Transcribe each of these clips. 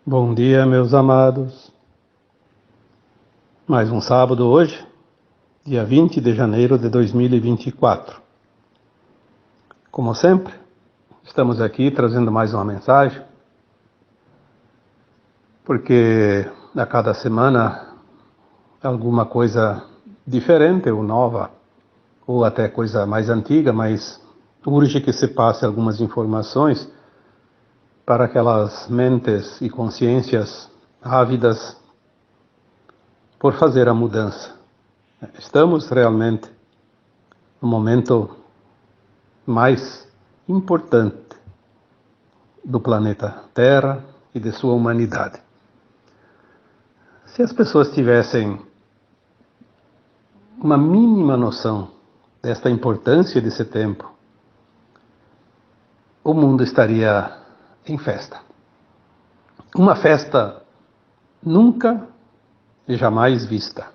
Bom dia, meus amados. Mais um sábado hoje, dia 20 de janeiro de 2024. Como sempre, estamos aqui trazendo mais uma mensagem, porque a cada semana alguma coisa diferente ou nova, ou até coisa mais antiga, mas urge que se passe algumas informações para aquelas mentes e consciências ávidas por fazer a mudança. Estamos realmente no momento mais importante do planeta Terra e de sua humanidade. Se as pessoas tivessem uma mínima noção desta importância desse tempo, o mundo estaria em festa. Uma festa nunca e jamais vista,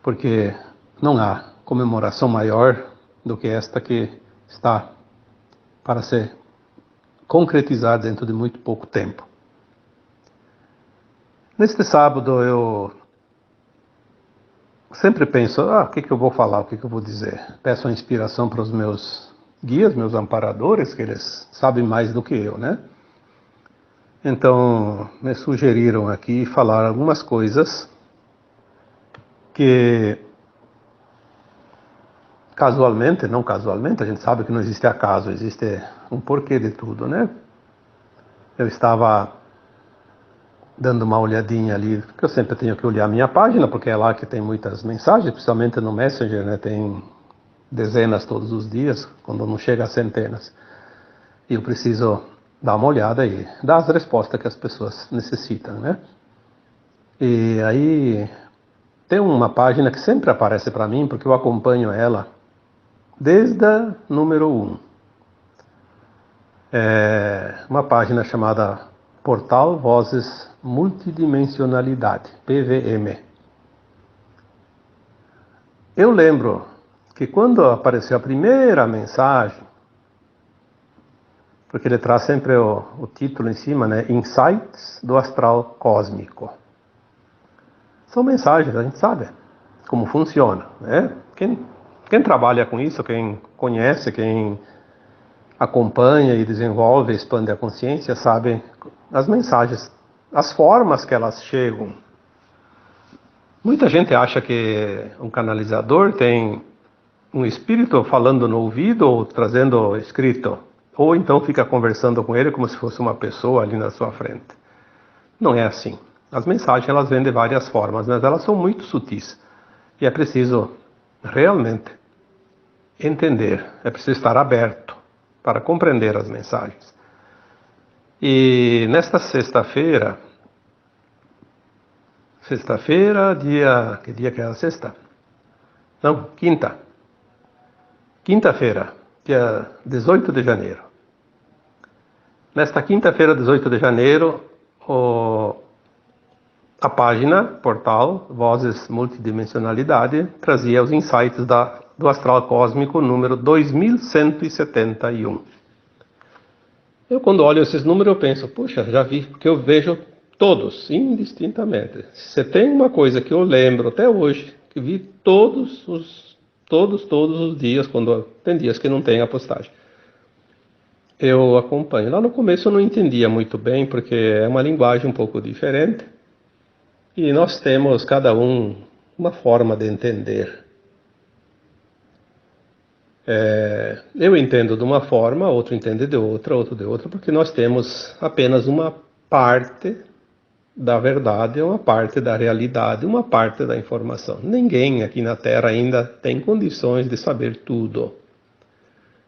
porque não há comemoração maior do que esta que está para ser concretizada dentro de muito pouco tempo. Neste sábado eu sempre penso, o que eu vou falar, o que eu vou dizer? Peço a inspiração para os meus guias, meus amparadores, que eles sabem mais do que eu, né? Então, me sugeriram aqui falar algumas coisas que casualmente, não casualmente, a gente sabe que não existe acaso, existe um porquê de tudo, né? Eu estava dando uma olhadinha ali, porque eu sempre tenho que olhar a minha página, porque é lá que tem muitas mensagens, principalmente no Messenger, né? Tem dezenas todos os dias, quando não chega a centenas. E eu preciso dar uma olhada e dar as respostas que as pessoas necessitam, né? E aí tem uma página que sempre aparece para mim, porque eu acompanho ela desde a número 1. É uma página chamada Portal Vozes Multidimensionalidade, PVM. Eu lembro que quando apareceu a primeira mensagem, porque ele traz sempre o título em cima, né? Insights do Astral Cósmico. São mensagens, a gente sabe como funciona, né? Quem trabalha com isso, quem conhece, quem acompanha e desenvolve, expande a consciência, sabe as mensagens, as formas que elas chegam. Muita gente acha que um canalizador tem um espírito falando no ouvido ou trazendo escrito, ou então fica conversando com ele como se fosse uma pessoa ali na sua frente. Não é assim. As mensagens elas vêm de várias formas, mas elas são muito sutis. E é preciso realmente entender, é preciso estar aberto para compreender as mensagens. E nesta sexta-feira, que dia que era sexta? Não, quinta-feira, dia 18 de janeiro. Nesta quinta-feira, 18 de janeiro, a página, portal, Vozes Multidimensionalidade, trazia os insights do Astral Cósmico número 2171. Eu, quando olho esses números, eu penso, puxa, já vi, porque eu vejo todos, indistintamente. Se tem uma coisa que eu lembro até hoje, que vi todos os dias, quando tem dias que não tem a postagem. Eu acompanho. Lá no começo eu não entendia muito bem, porque é uma linguagem um pouco diferente. E nós temos, cada um, uma forma de entender. Eu entendo de uma forma, outro entende de outra, outro de outra, porque nós temos apenas uma parte da verdade, uma parte da realidade, uma parte da informação. Ninguém aqui na Terra ainda tem condições de saber tudo.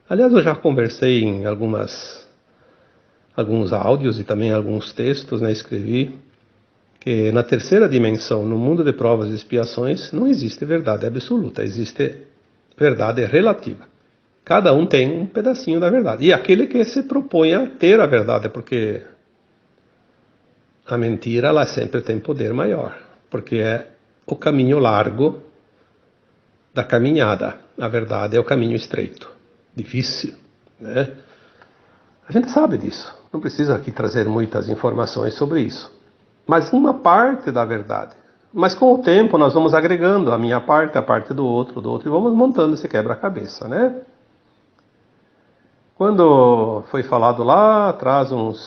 Aliás, eu já conversei em alguns áudios e também alguns textos, né, escrevi, que na terceira dimensão, no mundo de provas e expiações, não existe verdade absoluta, existe verdade relativa. Cada um tem um pedacinho da verdade. E aquele que se propõe a ter a verdade, porque a mentira ela sempre tem poder maior, porque é o caminho largo da caminhada. A verdade é o caminho estreito, difícil, né? A gente sabe disso. Não preciso aqui trazer muitas informações sobre isso. Mas uma parte da verdade. Mas com o tempo nós vamos agregando a minha parte, a parte do outro, e vamos montando esse quebra-cabeça, né? Quando foi falado lá atrás, uns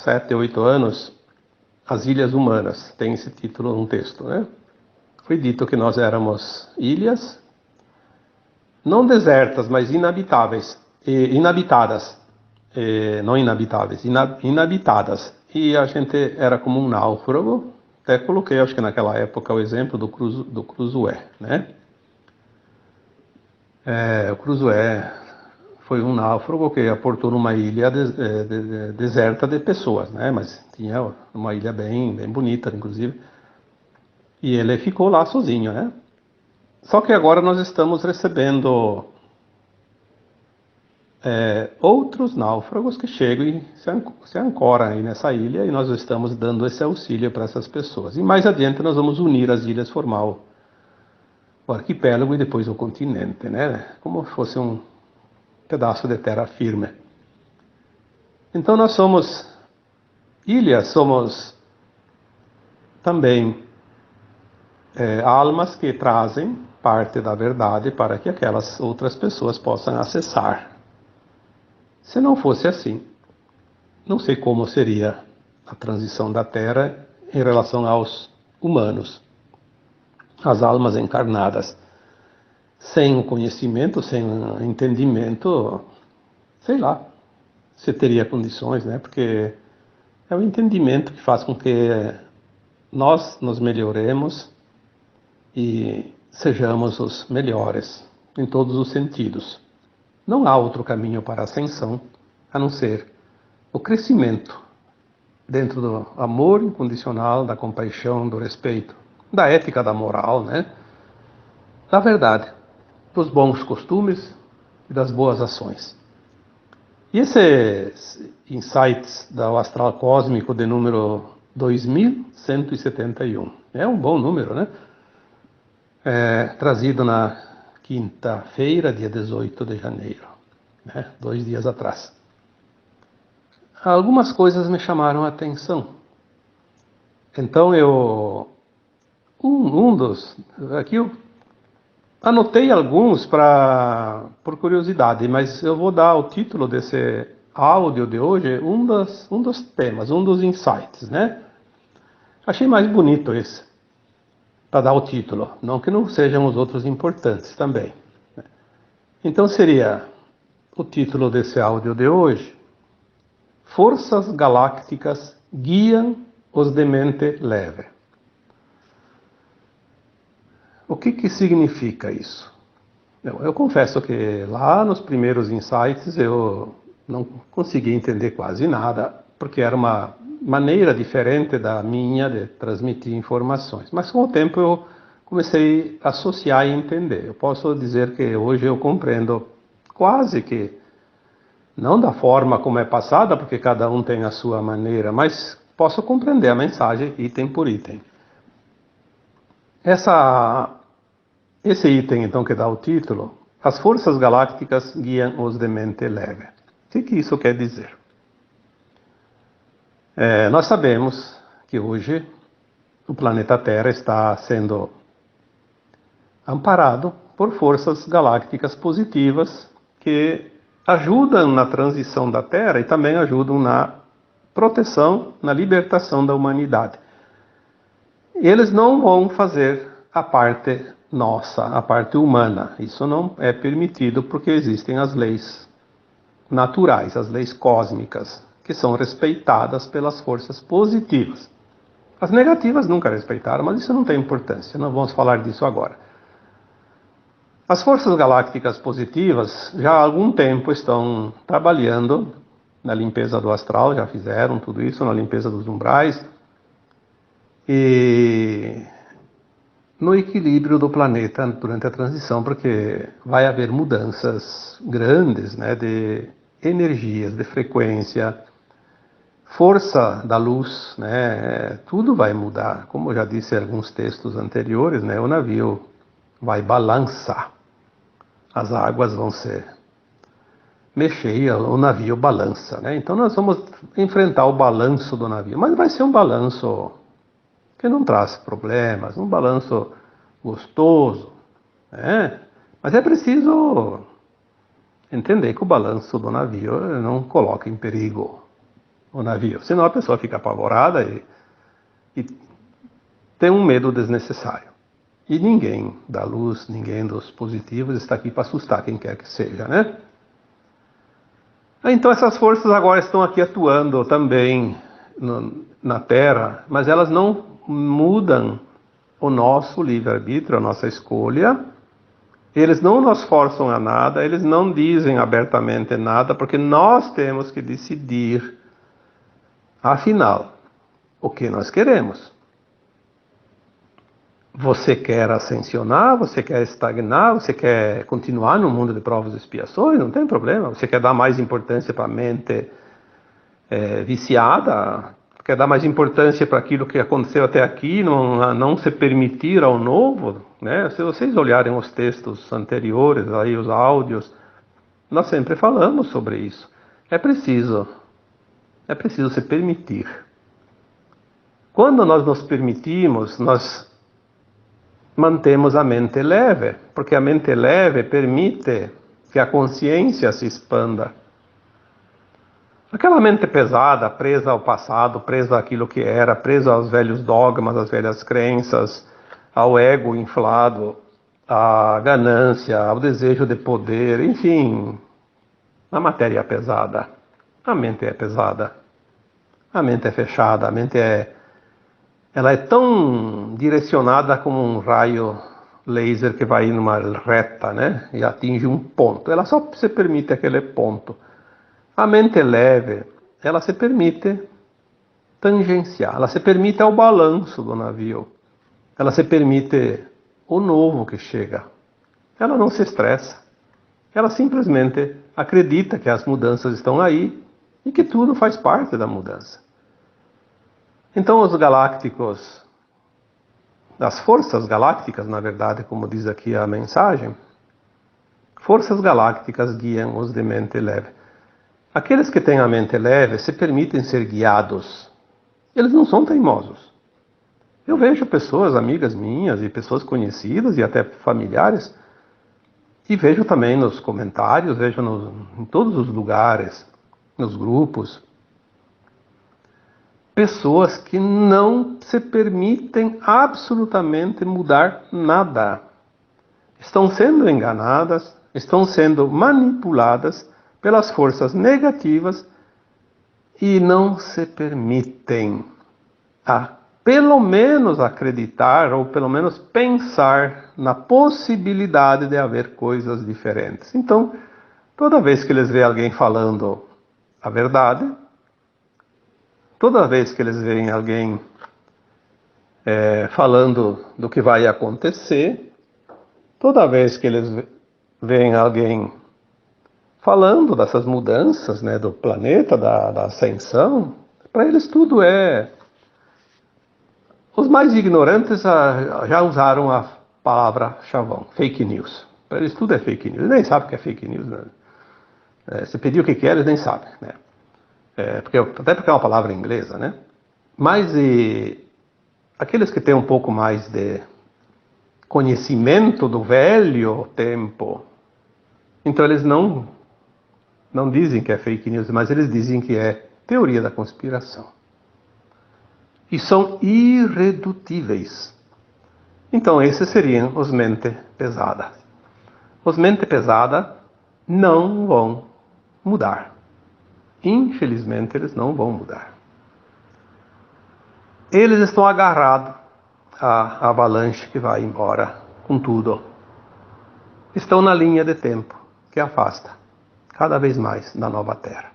7, 8 anos, as Ilhas Humanas, tem esse título no texto, né? Foi dito que nós éramos ilhas, não desertas, mas inabitadas, não inabitáveis, inabitadas. E a gente era como um náufrago. Até coloquei, acho que naquela época, o exemplo do Cruzoé, né? O Cruzoé foi um náufrago que aportou numa ilha deserta de pessoas, né? Mas tinha uma ilha bem bonita, inclusive. E ele ficou lá sozinho, né? Só que agora nós estamos recebendo outros náufragos que chegam e se ancoram aí nessa ilha, e nós estamos dando esse auxílio para essas pessoas. E mais adiante nós vamos unir as ilhas, formar o arquipélago e depois o continente, né? Como se fosse um pedaço de terra firme. Então nós somos ilhas, somos também almas que trazem parte da verdade para que aquelas outras pessoas possam acessar. Se não fosse assim, não sei como seria a transição da Terra em relação aos humanos, as almas encarnadas. Sem o conhecimento, sem o entendimento, sei lá, se teria condições, né? Porque é o entendimento que faz com que nós nos melhoremos e sejamos os melhores em todos os sentidos. Não há outro caminho para a ascensão a não ser o crescimento dentro do amor incondicional, da compaixão, do respeito, da ética, da moral, né? Da verdade, dos bons costumes e das boas ações. E esses insights do astral cósmico de número 2171, é um bom número, né? Trazido na quinta-feira, dia 18 de janeiro, né? 2 dias atrás. Algumas coisas me chamaram a atenção. Então aqui eu anotei alguns por curiosidade, mas eu vou dar o título desse áudio de hoje, um dos temas, um dos insights, né? Achei mais bonito esse, para dar o título, não que não sejam os outros importantes também. Então seria o título desse áudio de hoje: Forças galácticas guiam os de mente leve. O que significa isso? Eu confesso que lá nos primeiros insights eu não consegui entender quase nada, porque era uma maneira diferente da minha de transmitir informações. Mas com o tempo eu comecei a associar e entender. Eu posso dizer que hoje eu compreendo quase que, não da forma como é passada, porque cada um tem a sua maneira, mas posso compreender a mensagem item por item. Esse item, então, que dá o título: As forças galácticas guiam os de mente leve. O que isso quer dizer? Nós sabemos que hoje o planeta Terra está sendo amparado por forças galácticas positivas que ajudam na transição da Terra e também ajudam na proteção, na libertação da humanidade. Eles não vão fazer a parte nossa, a parte humana. Isso não é permitido porque existem as leis naturais, as leis cósmicas, que são respeitadas pelas forças positivas. As negativas nunca respeitaram, mas isso não tem importância, não vamos falar disso agora. As forças galácticas positivas já há algum tempo estão trabalhando na limpeza do astral, já fizeram tudo isso, na limpeza dos umbrais e no equilíbrio do planeta durante a transição, porque vai haver mudanças grandes, né, de energias, de frequência, força da luz, né, tudo vai mudar. Como eu já disse em alguns textos anteriores, né, o navio vai balançar, as águas vão ser mexer e o navio balança, né? Então nós vamos enfrentar o balanço do navio, mas vai ser um balanço que não traz problemas, um balanço gostoso, né? Mas é preciso entender que o balanço do navio não coloca em perigo o navio, senão a pessoa fica apavorada e tem um medo desnecessário. E ninguém da luz, ninguém dos positivos está aqui para assustar quem quer que seja, né? Então essas forças agora estão aqui atuando também na Terra, mas elas não mudam o nosso livre-arbítrio, a nossa escolha. Eles não nos forçam a nada, eles não dizem abertamente nada, porque nós temos que decidir, afinal, o que nós queremos. Você quer ascensionar, você quer estagnar, você quer continuar no mundo de provas e expiações, não tem problema. Você quer dar mais importância para a mente viciada, quer dar mais importância para aquilo que aconteceu até aqui, não se permitir ao novo, né? Se vocês olharem os textos anteriores, aí os áudios, nós sempre falamos sobre isso. É preciso se permitir. Quando nós nos permitimos, nós mantemos a mente leve, porque a mente leve permite que a consciência se expanda. Aquela mente pesada, presa ao passado, presa àquilo que era, presa aos velhos dogmas, às velhas crenças, ao ego inflado, à ganância, ao desejo de poder, enfim, a matéria é pesada, a mente é pesada, a mente é fechada, ela é tão direcionada como um raio laser que vai numa reta, né? E atinge um ponto. Ela só se permite aquele ponto. A mente leve, ela se permite tangenciar, ela se permite ao balanço do navio. Ela se permite o novo que chega. Ela não se estressa. Ela simplesmente acredita que as mudanças estão aí e que tudo faz parte da mudança. Então os galácticos, as forças galácticas, na verdade, como diz aqui a mensagem, forças galácticas guiam os de mente leve. Aqueles que têm a mente leve se permitem ser guiados. Eles não são teimosos. Eu vejo pessoas, amigas minhas e pessoas conhecidas e até familiares, e vejo também nos comentários, vejo em todos os lugares, nos grupos, pessoas que não se permitem absolutamente mudar nada. Estão sendo enganadas, estão sendo manipuladas pelas forças negativas e não se permitem pelo menos acreditar ou pelo menos pensar na possibilidade de haver coisas diferentes. Então, toda vez que eles veem alguém falando a verdade, toda vez que eles veem alguém falando do que vai acontecer, toda vez que eles veem alguém falando dessas mudanças, né, do planeta, da ascensão, para eles tudo é... Os mais ignorantes já usaram a palavra chavão, fake news. Para eles tudo é fake news. Eles nem sabem o que é fake news. Né? Se pedir o que quer, eles nem sabem. Né? Até porque é uma palavra inglesa, né? Mas aqueles que têm um pouco mais de conhecimento do velho tempo, então eles não dizem que é fake news, mas eles dizem que é teoria da conspiração. E são irredutíveis. Então esses seriam os mente pesada. Os mente pesada não vão mudar. Infelizmente, eles não vão mudar. Eles estão agarrados à avalanche que vai embora com tudo. Estão na linha de tempo que afasta cada vez mais da nova Terra.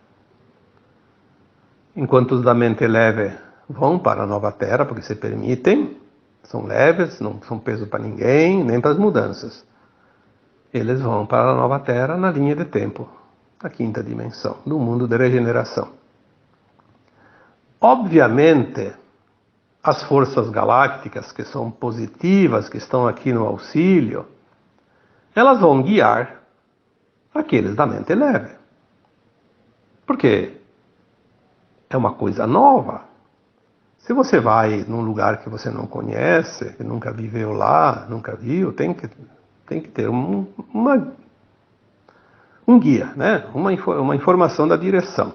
Enquanto os da mente leve vão para a nova Terra, porque se permitem, são leves, não são peso para ninguém, nem para as mudanças. Eles vão para a nova Terra na linha de tempo, a quinta dimensão, do mundo de regeneração. Obviamente, as forças galácticas que são positivas, que estão aqui no auxílio, elas vão guiar aqueles da mente leve. Porque é uma coisa nova. Se você vai num lugar que você não conhece, que nunca viveu lá, nunca viu, tem que ter um guia, né? Uma informação da direção.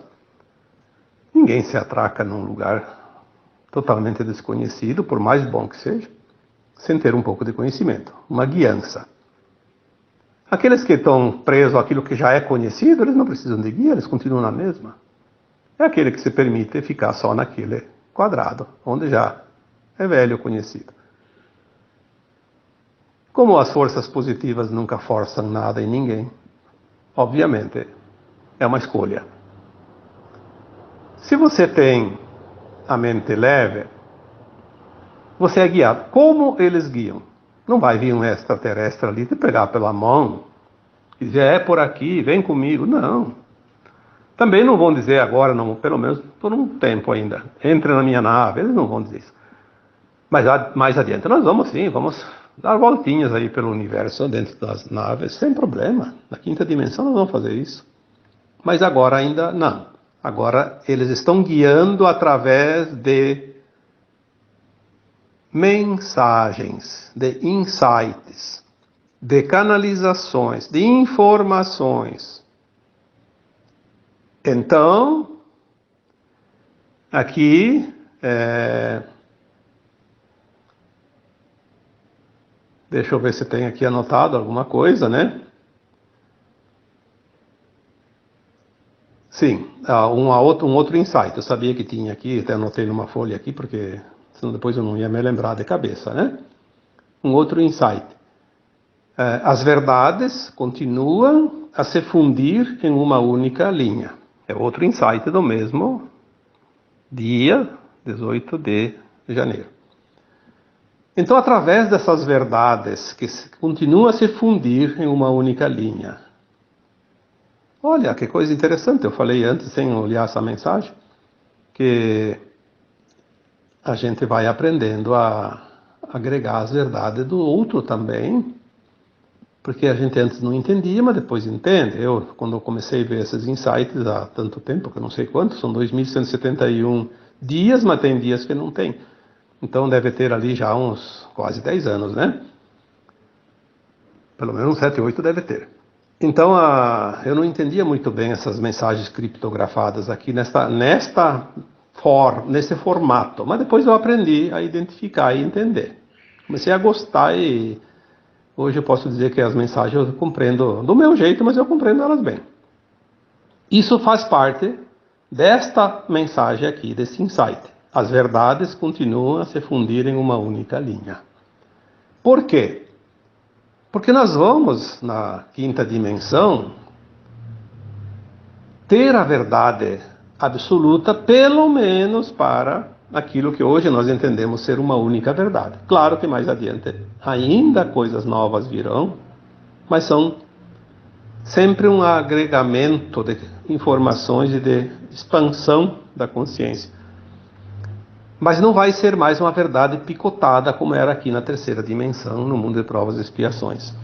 Ninguém se atraca num lugar totalmente desconhecido, por mais bom que seja, sem ter um pouco de conhecimento, uma guiança. Aqueles que estão presos àquilo que já é conhecido, eles não precisam de guia, eles continuam na mesma. É aquele que se permite ficar só naquele quadrado, onde já é velho conhecido. Como as forças positivas nunca forçam nada em ninguém, obviamente é uma escolha. Se você tem a mente leve, você é guiado. Como eles guiam? Não vai vir um extraterrestre ali te pegar pela mão e dizer, é por aqui, vem comigo. Não. Também não vão dizer agora, não, pelo menos por um tempo ainda, entre na minha nave. Eles não vão dizer isso. Mas mais adiante nós vamos sim, vamos dar voltinhas aí pelo universo dentro das naves, sem problema. Na quinta dimensão nós vamos fazer isso. Mas agora ainda não. Agora eles estão guiando através de mensagens, de insights, de canalizações, de informações. Então, aqui, deixa eu ver se tem aqui anotado alguma coisa, né? Sim, um outro insight. Eu sabia que tinha aqui, até anotei numa folha aqui, porque senão depois eu não ia me lembrar de cabeça, né? Um outro insight. As verdades continuam a se fundir em uma única linha. É outro insight do mesmo dia 18 de janeiro. Então, através dessas verdades que continuam a se fundir em uma única linha. Olha, que coisa interessante, eu falei antes, sem olhar essa mensagem, que a gente vai aprendendo a agregar as verdades do outro também, porque a gente antes não entendia, mas depois entende. Quando eu comecei a ver esses insights há tanto tempo, que eu não sei quanto, são 2.171 dias, mas tem dias que não tem. Então deve ter ali já uns quase 10 anos, né? Pelo menos 7, 8 deve ter. Então eu não entendia muito bem essas mensagens criptografadas aqui nesse formato, mas depois eu aprendi a identificar e entender. Comecei a gostar e hoje eu posso dizer que as mensagens eu compreendo do meu jeito, mas eu compreendo elas bem. Isso faz parte desta mensagem aqui, desse insight. As verdades continuam a se fundir em uma única linha. Por quê? Porque nós vamos, na quinta dimensão, ter a verdade absoluta, pelo menos para aquilo que hoje nós entendemos ser uma única verdade. Claro que mais adiante ainda coisas novas virão, mas são sempre um agregamento de informações e de expansão da consciência. Mas não vai ser mais uma verdade picotada como era aqui na terceira dimensão, no mundo de provas e expiações.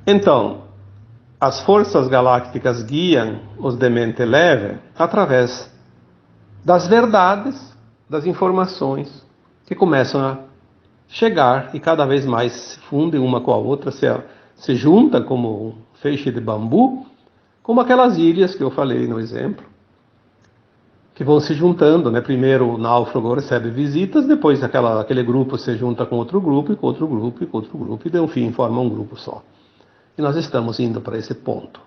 Então, as forças galácticas guiam os de mente leve através das verdades, das informações que começam a chegar e cada vez mais se fundem uma com a outra, se juntam como um feixe de bambu, como aquelas ilhas que eu falei no exemplo, que vão se juntando, né? Primeiro o náufrago recebe visitas, depois aquele grupo se junta com outro grupo, e com outro grupo, e com outro grupo, e no fim forma um grupo só. E nós estamos indo para esse ponto.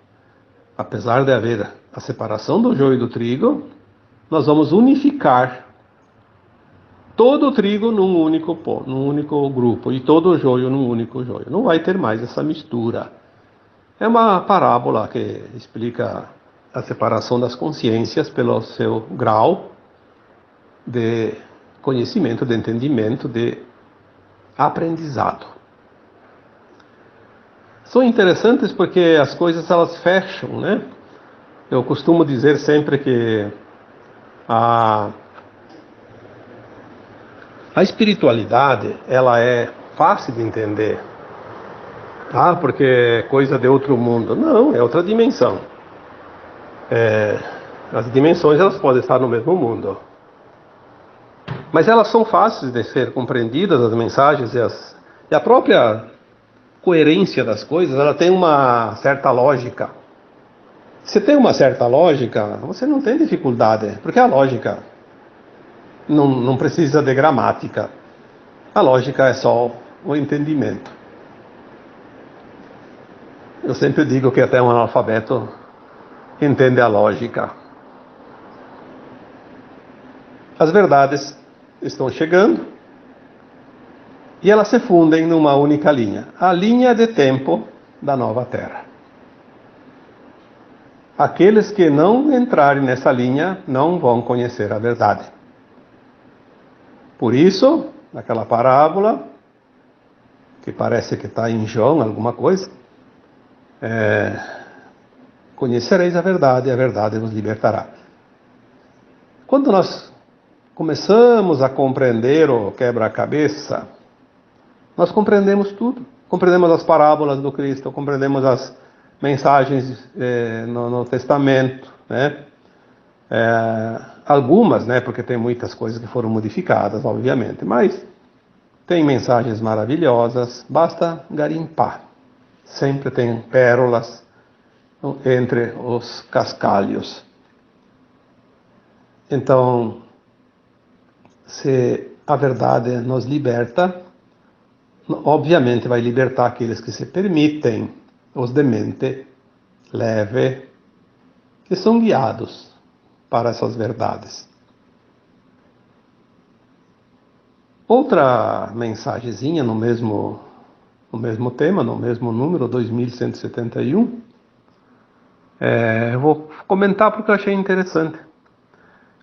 Apesar de haver a separação do joio e do trigo, nós vamos unificar todo o trigo num único grupo, e todo o joio num único joio. Não vai ter mais essa mistura. É uma parábola que explica a separação das consciências pelo seu grau de conhecimento, de entendimento, de aprendizado. São interessantes porque as coisas elas fecham, né? Eu costumo dizer sempre que a espiritualidade ela é fácil de entender. Porque é coisa de outro mundo. Não, é outra dimensão. As dimensões elas podem estar no mesmo mundo, mas elas são fáceis de ser compreendidas, as mensagens e a própria coerência das coisas, ela tem uma certa lógica. Se tem uma certa lógica, você não tem dificuldade, porque a lógica não precisa de gramática. A lógica é só o entendimento. Eu sempre digo que até um analfabeto entende a lógica. As verdades estão chegando e elas se fundem numa única linha, a linha de tempo da nova Terra. Aqueles que não entrarem nessa linha não vão conhecer a verdade. Por isso, naquela parábola, que parece que está em João, alguma coisa, conhecereis a verdade vos libertará. Quando nós começamos a compreender o quebra-cabeça, nós compreendemos tudo. Compreendemos as parábolas do Cristo, compreendemos as mensagens no Testamento, né? Algumas, né? Porque tem muitas coisas que foram modificadas, obviamente, mas tem mensagens maravilhosas, basta garimpar. Sempre tem pérolas entre os cascalhos. Então, se a verdade nos liberta, obviamente vai libertar aqueles que se permitem, os de mente leve, que são guiados para essas verdades. Outra mensagenzinha no mesmo tema, no mesmo número, 2171, eu vou comentar porque eu achei interessante.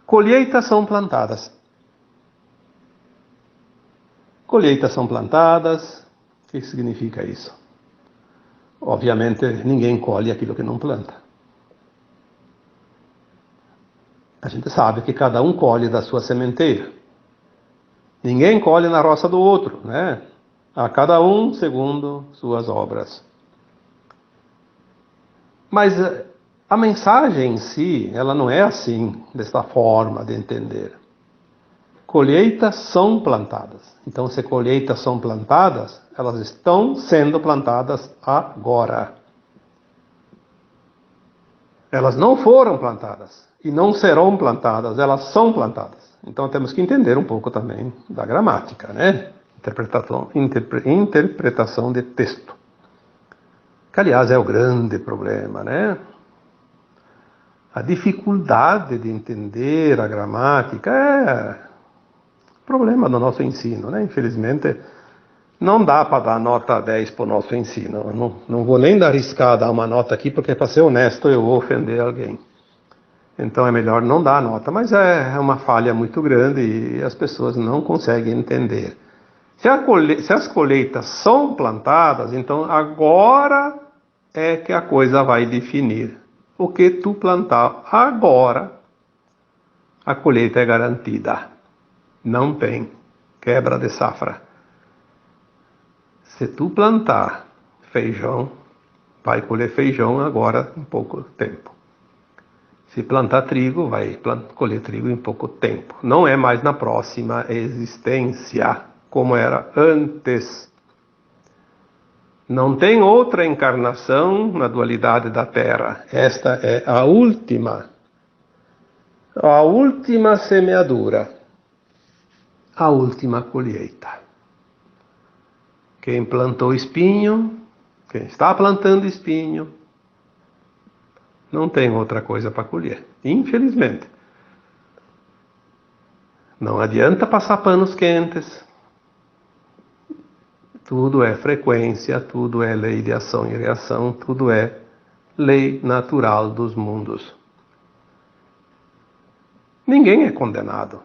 Colheitas são plantadas. Colheitas são plantadas. O que significa isso? Obviamente, ninguém colhe aquilo que não planta. A gente sabe que cada um colhe da sua sementeira. Ninguém colhe na roça do outro, né? A cada um segundo suas obras. Mas a mensagem em si, ela não é assim, desta forma de entender. Colheitas são plantadas. Então, se colheitas são plantadas, elas estão sendo plantadas agora. Elas não foram plantadas e não serão plantadas, elas são plantadas. Então, temos que entender um pouco também da gramática, né? Interpretação de texto. Que, aliás, é o grande problema, né? A dificuldade de entender a gramática é problema do nosso ensino, né? Infelizmente, não dá para dar nota 10 para o nosso ensino. Eu não vou nem arriscar dar uma nota aqui, porque para ser honesto eu vou ofender alguém. Então é melhor não dar nota, mas é uma falha muito grande e as pessoas não conseguem entender. Se as colheitas são plantadas, então agora é que a coisa vai definir. O que tu plantar agora, a colheita é garantida. Não tem quebra de safra. Se tu plantar feijão, vai colher feijão agora em pouco tempo. Se plantar trigo, vai colher trigo em pouco tempo. Não é mais na próxima existência, como era antes. Não tem outra encarnação na dualidade da Terra. Esta é a última semeadura, a última colheita. Quem plantou espinho, quem está plantando espinho, não tem outra coisa para colher, infelizmente. Não adianta passar panos quentes. Tudo é frequência, tudo é lei de ação e reação, tudo é lei natural dos mundos. Ninguém é condenado.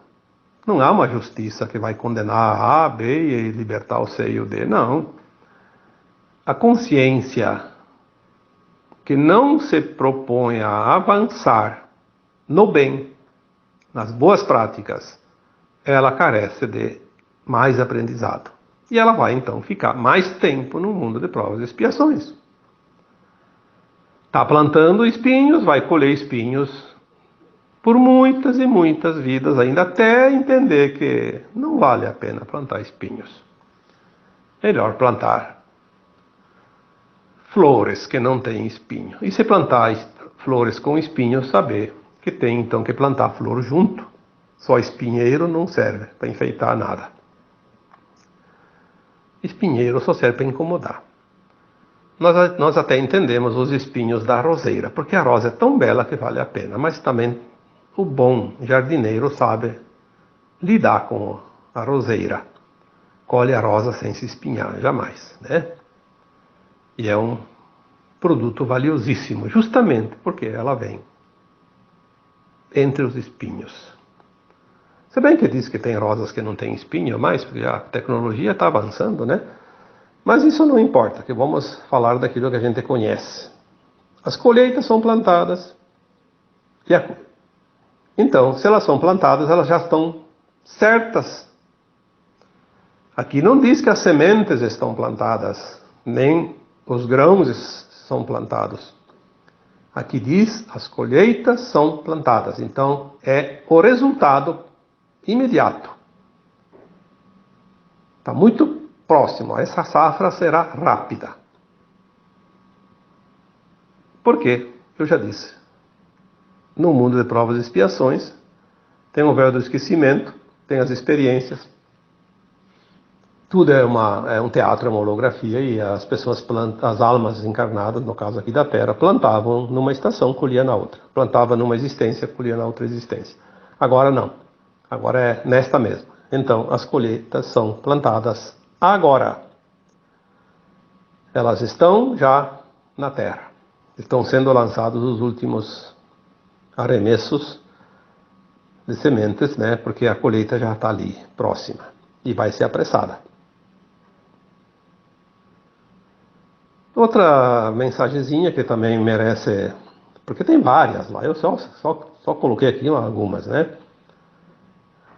Não há uma justiça que vai condenar A, B e libertar o C e o D. Não. A consciência que não se propõe a avançar no bem, nas boas práticas, ela carece de mais aprendizado. E ela vai, então, ficar mais tempo no mundo de provas e expiações. Está plantando espinhos, vai colher espinhos por muitas e muitas vidas ainda, até entender que não vale a pena plantar espinhos. Melhor plantar flores que não têm espinho. E se plantar flores com espinhos, saber que tem então que plantar flor junto. Só espinheiro não serve para enfeitar nada. Espinheiro só serve para incomodar. Nós até entendemos os espinhos da roseira, porque a rosa é tão bela que vale a pena, mas também o bom jardineiro sabe lidar com a roseira. Colhe a rosa sem se espinhar, jamais, né? E é um produto valiosíssimo, justamente porque ela vem entre os espinhos. Se bem que diz que tem rosas que não têm espinho mais, porque a tecnologia está avançando, né? Mas isso não importa, que vamos falar daquilo que a gente conhece. As colheitas são plantadas. Então, se elas são plantadas, elas já estão certas. Aqui não diz que as sementes estão plantadas, nem os grãos são plantados. Aqui diz as colheitas são plantadas. Então, é o resultado imediato. Está muito próximo. Essa safra será rápida. Por quê? Eu já disse. No mundo de provas e expiações, tem o véu do esquecimento, tem as experiências. Tudo é um teatro, é uma holografia, e as pessoas as almas encarnadas, no caso aqui da Terra, plantavam numa estação, colhia na outra. Plantava numa existência, colhia na outra existência. Agora não. Agora é nesta mesma. Então, as colheitas são plantadas agora. Elas estão já na Terra. Estão sendo lançados os últimos arremessos de sementes, né? Porque a colheita já está ali, próxima. E vai ser apressada. Outra mensagenzinha que também merece, porque tem várias lá, eu só coloquei aqui algumas, né?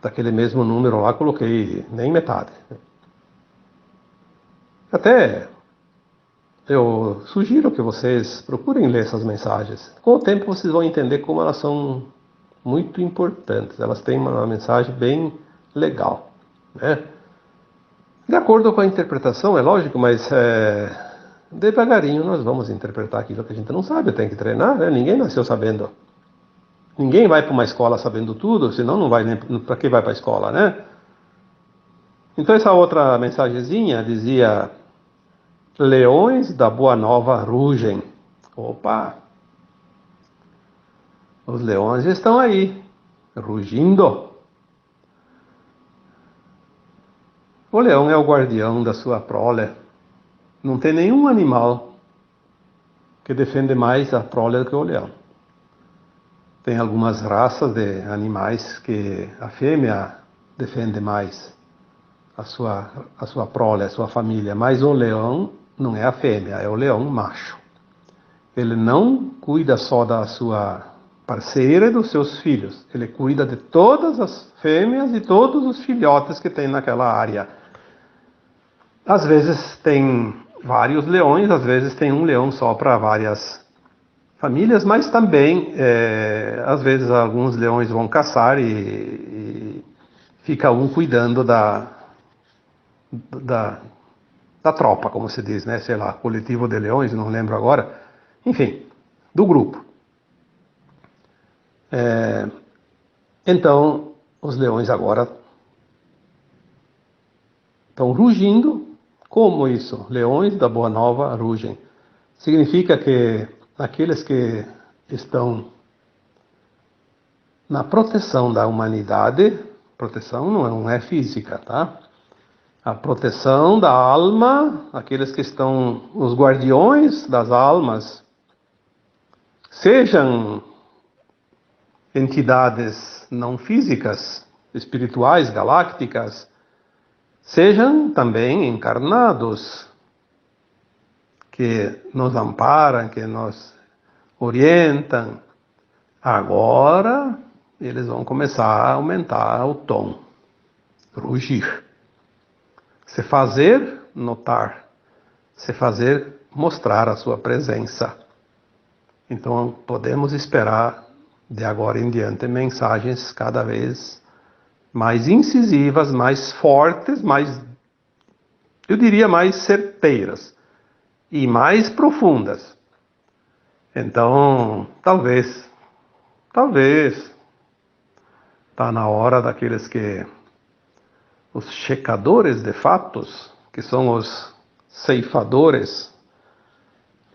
Daquele mesmo número lá, coloquei nem metade. Até eu sugiro que vocês procurem ler essas mensagens. Com o tempo vocês vão entender como elas são muito importantes. Elas têm uma mensagem bem legal, né? De acordo com a interpretação, é lógico, mas devagarinho nós vamos interpretar aquilo que a gente não sabe, tem que treinar, né? Ninguém nasceu sabendo. Ninguém vai para uma escola sabendo tudo, senão não vai nem para que vai para a escola, né? Então essa outra mensagenzinha dizia: leões da Boa Nova rugem. Opa! Os leões estão aí, rugindo. O leão é o guardião da sua prole. Não tem nenhum animal que defende mais a prole do que o leão. Tem algumas raças de animais que a fêmea defende mais a sua prole, a sua família, mas o leão não é a fêmea, é o leão macho. Ele não cuida só da sua parceira e dos seus filhos, ele cuida de todas as fêmeas e todos os filhotes que tem naquela área. Às vezes tem vários leões, às vezes tem um leão só para várias famílias, mas também, às vezes, alguns leões vão caçar e fica um cuidando da tropa, como se diz, né? Sei lá, coletivo de leões, não lembro agora. Enfim, do grupo. Então, os leões agora estão rugindo. Como isso? Leões da Boa Nova rugem. Significa que aqueles que estão na proteção da humanidade, proteção não é física, tá? A proteção da alma, aqueles que estão os guardiões das almas, sejam entidades não físicas, espirituais, galácticas, sejam também encarnados, que nos amparam, que nos orientam. Agora eles vão começar a aumentar o tom, rugir. Se fazer notar, se fazer mostrar a sua presença. Então podemos esperar de agora em diante mensagens cada vez mais incisivas, mais fortes, mais, eu diria, mais certeiras e mais profundas. Então, talvez, está na hora daqueles que, os checadores de fatos, que são os ceifadores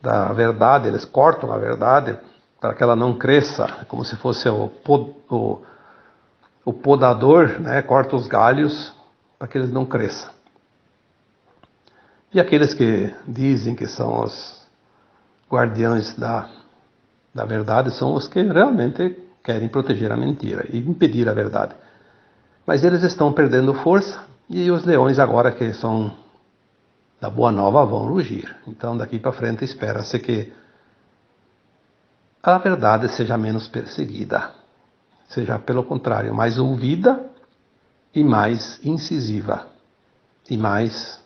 da verdade, eles cortam a verdade para que ela não cresça, como se fosse o podador, né? Corta os galhos para que eles não cresçam. E aqueles que dizem que são os guardiões da verdade são os que realmente querem proteger a mentira e impedir a verdade. Mas eles estão perdendo força e os leões agora que são da Boa Nova vão rugir. Então daqui para frente espera-se que a verdade seja menos perseguida, seja pelo contrário, mais ouvida e mais incisiva e mais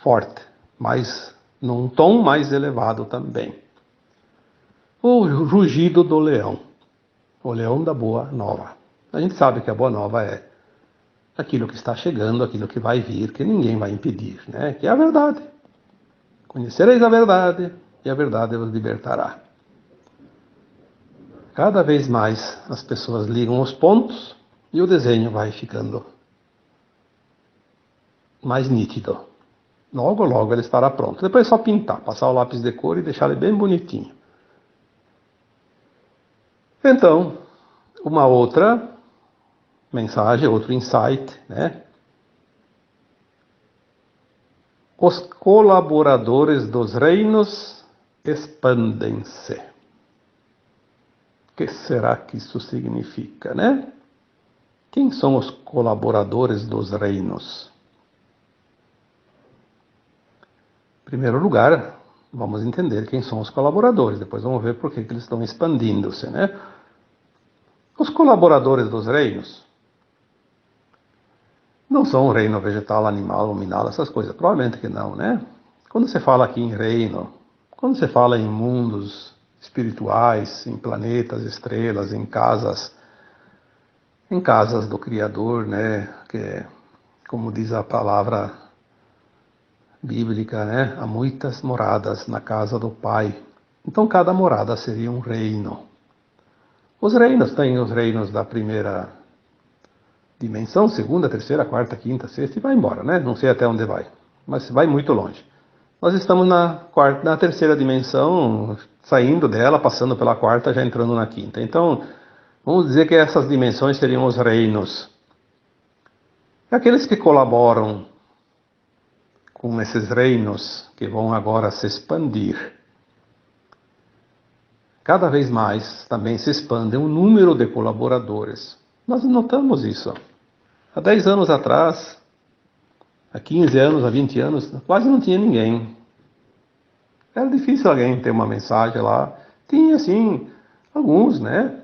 forte, mais num tom mais elevado também. O rugido do leão, o leão da Boa Nova. A gente sabe que a Boa Nova é aquilo que está chegando, aquilo que vai vir, que ninguém vai impedir, né? Que é a verdade. Conhecereis a verdade e a verdade vos libertará. Cada vez mais as pessoas ligam os pontos e o desenho vai ficando mais nítido. Logo, logo ele estará pronto. Depois é só pintar, passar o lápis de cor e deixar ele bem bonitinho. Então, uma outra mensagem, outro insight, né? Os colaboradores dos reinos expandem-se. O que será que isso significa, né? Quem são os colaboradores dos reinos? Em primeiro lugar, vamos entender quem são os colaboradores, depois vamos ver por que eles estão expandindo-se, né? Os colaboradores dos reinos não são o reino vegetal, animal, luminal, essas coisas, provavelmente que não, né? Quando você fala aqui em reino, quando você fala em mundos espirituais, em planetas, estrelas, em casas do Criador, né? Que, como diz a palavra bíblica, né? Há muitas moradas na casa do Pai. Então cada morada seria um reino. Os reinos, tem os reinos da primeira dimensão, segunda, terceira, quarta, quinta, sexta e vai embora, né? Não sei até onde vai, mas vai muito longe. Nós estamos na terceira dimensão, saindo dela, passando pela quarta, já entrando na quinta. Então, vamos dizer que essas dimensões seriam os reinos. Aqueles que colaboram com esses reinos que vão agora se expandir, cada vez mais também se expande o número de colaboradores. Nós notamos isso. Há 10 anos atrás, há 15 anos, há 20 anos, quase não tinha ninguém. Era difícil alguém ter uma mensagem lá. Tinha, sim, alguns, né?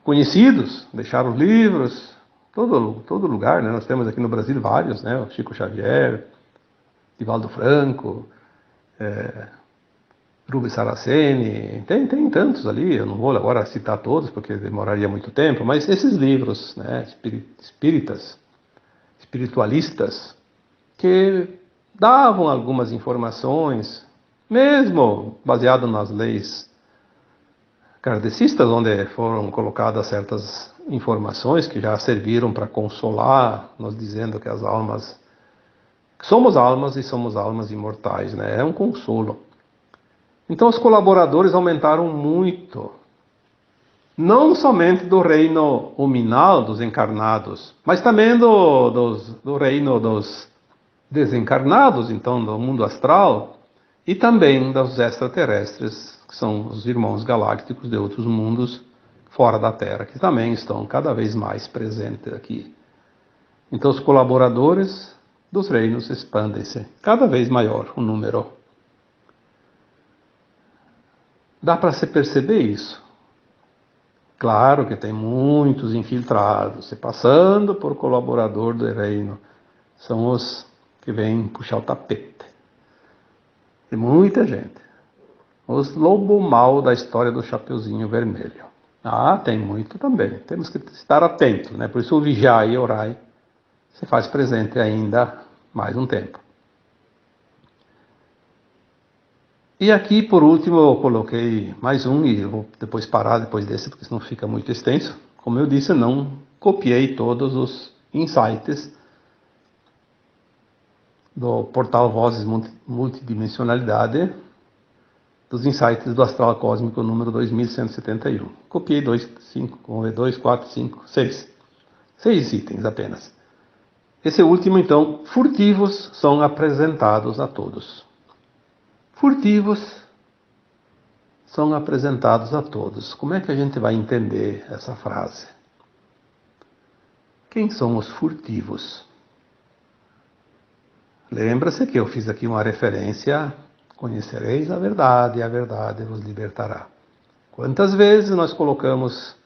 Conhecidos, deixaram livros, todo lugar, né? Nós temos aqui no Brasil vários, né? O Chico Xavier, Divaldo Franco, Rubens Saraceni, tem tantos ali, eu não vou agora citar todos porque demoraria muito tempo, mas esses livros, né? Espíritas, espiritualistas, que davam algumas informações, mesmo baseado nas leis kardecistas, onde foram colocadas certas informações que já serviram para consolar, nós dizendo que as almas, somos almas e somos almas imortais, né? É um consolo. Então os colaboradores aumentaram muito, não somente do reino huminal, dos encarnados, mas também do reino dos desencarnados, então do mundo astral, e também dos extraterrestres, que são os irmãos galácticos de outros mundos fora da Terra, que também estão cada vez mais presentes aqui. Então os colaboradores dos reinos expandem-se, cada vez maior o número. Dá para se perceber isso. Claro que tem muitos infiltrados, se passando por colaborador do reino. São os que vêm puxar o tapete. Tem muita gente. Os lobo mau da história do Chapeuzinho Vermelho. Ah, tem muito também. Temos que estar atentos, né? Por isso o vigiai e orai se faz presente ainda mais um tempo. E aqui, por último, eu coloquei mais um, e eu vou depois parar depois desse, porque senão fica muito extenso. Como eu disse, eu não copiei todos os insights do portal Vozes Multidimensionalidade, dos insights do Astral Cósmico número 2171. Copiei 2, 5, 2, 4, 5, 6. 6 itens apenas. Esse último, então, furtivos são apresentados a todos. Furtivos são apresentados a todos. Como é que a gente vai entender essa frase? Quem são os furtivos? Lembra-se que eu fiz aqui uma referência: conhecereis a verdade e a verdade vos libertará. Quantas vezes nós colocamos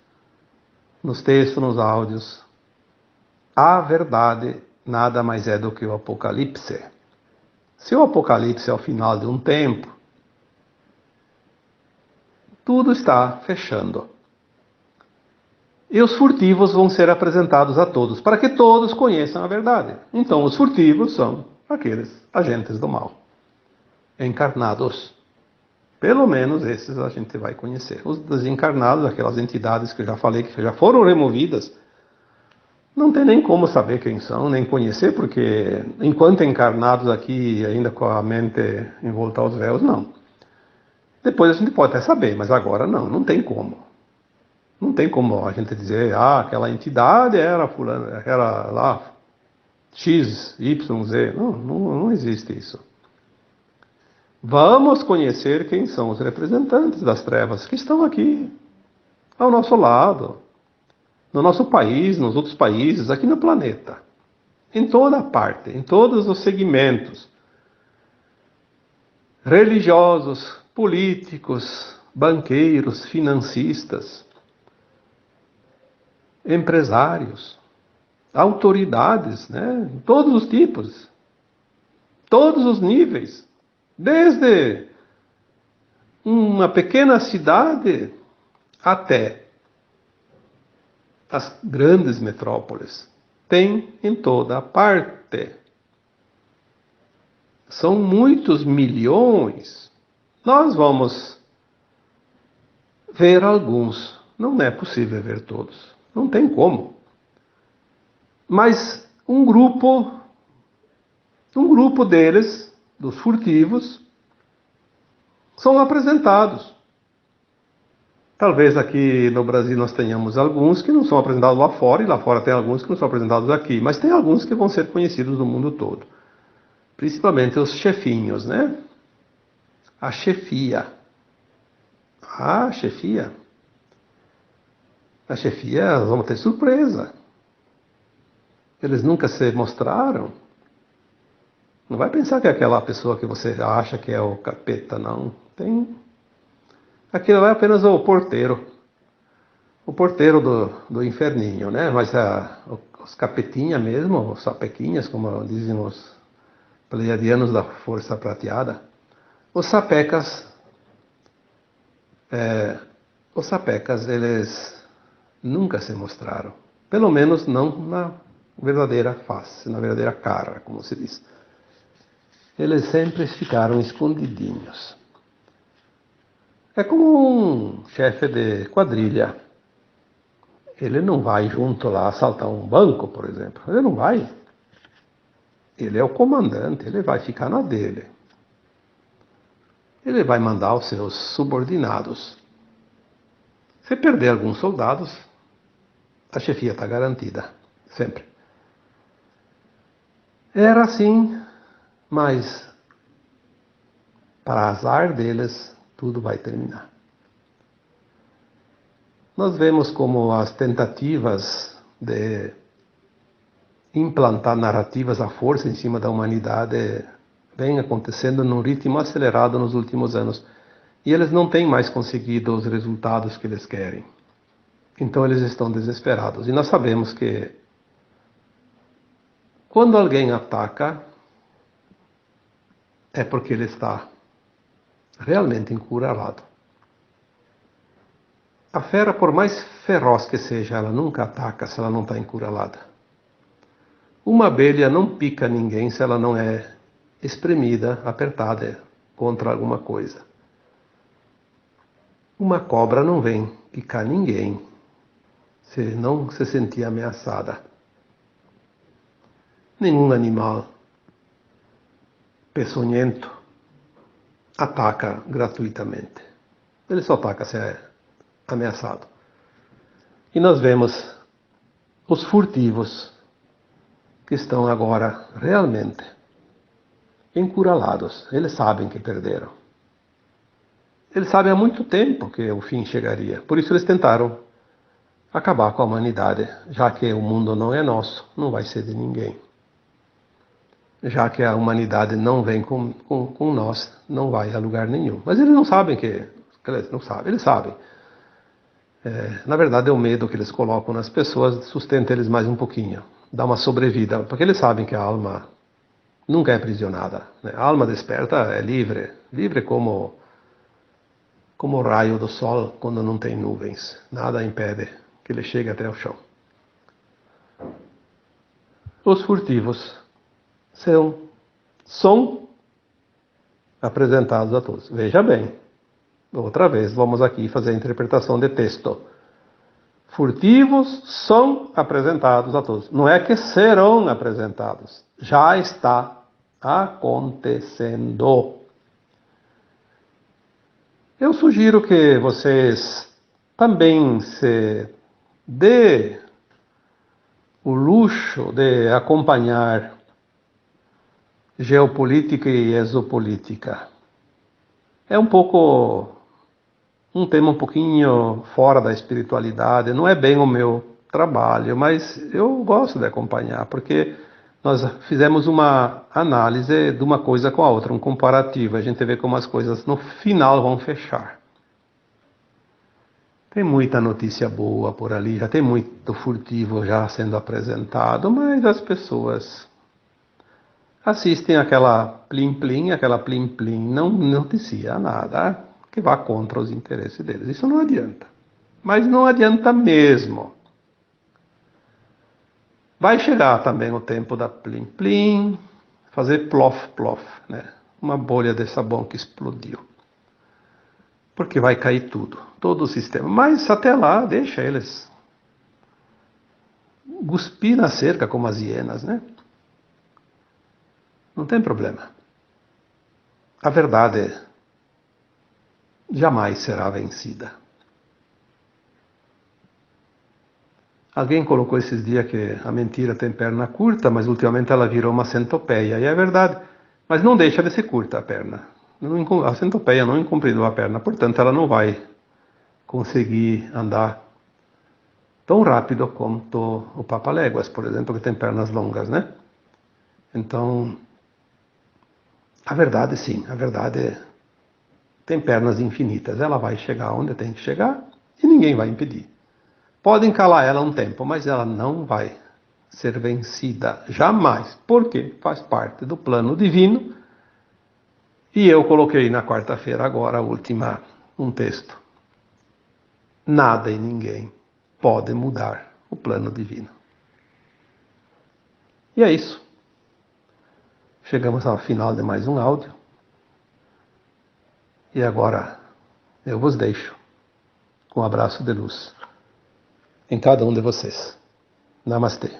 nos textos, nos áudios, a verdade nada mais é do que o Apocalipse. Se o Apocalipse é o final de um tempo, tudo está fechando. E os furtivos vão ser apresentados a todos, para que todos conheçam a verdade. Então, os furtivos são aqueles agentes do mal, encarnados. Pelo menos esses a gente vai conhecer. Os desencarnados, aquelas entidades que eu já falei que já foram removidas, não tem nem como saber quem são, nem conhecer, porque enquanto encarnados aqui, ainda com a mente envolta aos véus, não. Depois a gente pode até saber, mas agora não tem como. Não tem como a gente dizer, aquela entidade era fulano, era lá X, Y, Z. Não existe isso. Vamos conhecer quem são os representantes das trevas que estão aqui, ao nosso lado, no nosso país, nos outros países, aqui no planeta. Em toda parte, em todos os segmentos. Religiosos, políticos, banqueiros, financistas, empresários, autoridades, né? Todos os tipos, todos os níveis, desde uma pequena cidade até as grandes metrópoles. Tem em toda parte. São muitos milhões. Nós vamos ver alguns. Não é possível ver todos. Não tem como. Mas um grupo deles, dos furtivos, são apresentados. Talvez aqui no Brasil nós tenhamos alguns que não são apresentados lá fora, e lá fora tem alguns que não são apresentados aqui, mas tem alguns que vão ser conhecidos no mundo todo. Principalmente os chefinhos, né? A chefia. A chefia, nós vamos ter surpresa. Eles nunca se mostraram. Não vai pensar que é aquela pessoa que você acha que é o capeta, não. Aquilo lá é apenas o porteiro. O porteiro do inferninho, né? Mas os capetinhas mesmo, os sapequinhas, como dizem os pleiadianos da Força Prateada, os sapecas, eles nunca se mostraram. Pelo menos não na verdadeira face, na verdadeira cara, como se diz. Eles sempre ficaram escondidinhos. É como um chefe de quadrilha. Ele não vai junto lá assaltar um banco, por exemplo. Ele não vai. Ele é o comandante, ele vai ficar na dele. Ele vai mandar os seus subordinados. Se perder alguns soldados, a chefia está garantida. Sempre. Era assim, mas para azar deles, tudo vai terminar. Nós vemos como as tentativas de implantar narrativas à força em cima da humanidade vêm acontecendo num ritmo acelerado nos últimos anos. E eles não têm mais conseguido os resultados que eles querem. Então eles estão desesperados. E nós sabemos que quando alguém ataca, é porque ele está realmente encurralado. A fera, por mais feroz que seja, ela nunca ataca se ela não está encurralada. Uma abelha não pica ninguém se ela não é espremida, apertada contra alguma coisa. Uma cobra não vem picar ninguém se não se sentir ameaçada. Nenhum animal peçonhento ataca gratuitamente. Ele só ataca se é ameaçado. E nós vemos os furtivos que estão agora realmente encurralados. Eles sabem que perderam. Eles sabem há muito tempo que o fim chegaria. Por isso eles tentaram acabar com a humanidade, já que o mundo não é nosso, não vai ser de ninguém. Já que a humanidade não vem com nós, não vai a lugar nenhum. Mas eles não sabem não sabem, eles sabem. Na verdade, é o medo que eles colocam nas pessoas sustenta eles mais um pouquinho, dá uma sobrevida, porque eles sabem que a alma nunca é aprisionada, né? A alma desperta é livre, livre como o raio do sol quando não tem nuvens. Nada impede que ele chegue até o chão. Os furtivos são apresentados a todos. Veja bem, outra vez, vamos aqui fazer a interpretação de texto. Furtivos são apresentados a todos. Não é que serão apresentados. Já está acontecendo. Eu sugiro que vocês também se dê o luxo de acompanhar geopolítica e exopolítica. É um tema um pouquinho fora da espiritualidade, não é bem o meu trabalho, mas eu gosto de acompanhar, porque nós fizemos uma análise de uma coisa com a outra, um comparativo, a gente vê como as coisas no final vão fechar. Tem muita notícia boa por ali, já tem muito furtivo já sendo apresentado, mas as pessoas assistem aquela plim-plim, não noticia nada que vá contra os interesses deles. Isso não adianta. Mas não adianta mesmo. Vai chegar também o tempo da plim-plim, fazer plof-plof, né? Uma bolha de sabão que explodiu. Porque vai cair tudo, todo o sistema. Mas até lá, deixa eles cuspir na cerca como as hienas, né? Não tem problema. A verdade jamais será vencida. Alguém colocou esses dias que a mentira tem perna curta, mas ultimamente ela virou uma centopeia. E é verdade. Mas não deixa de ser curta a perna. A centopeia não encompridou a perna, portanto ela não vai conseguir andar tão rápido quanto o Papaléguas, por exemplo, que tem pernas longas, né? Então, a verdade sim, a verdade tem pernas infinitas. Ela vai chegar onde tem que chegar e ninguém vai impedir. Podem calar ela um tempo, mas ela não vai ser vencida jamais, porque faz parte do plano divino. E eu coloquei na quarta-feira agora um texto. Nada e ninguém pode mudar o plano divino. E é isso. Chegamos ao final de mais um áudio. E agora eu vos deixo com um abraço de luz em cada um de vocês. Namastê.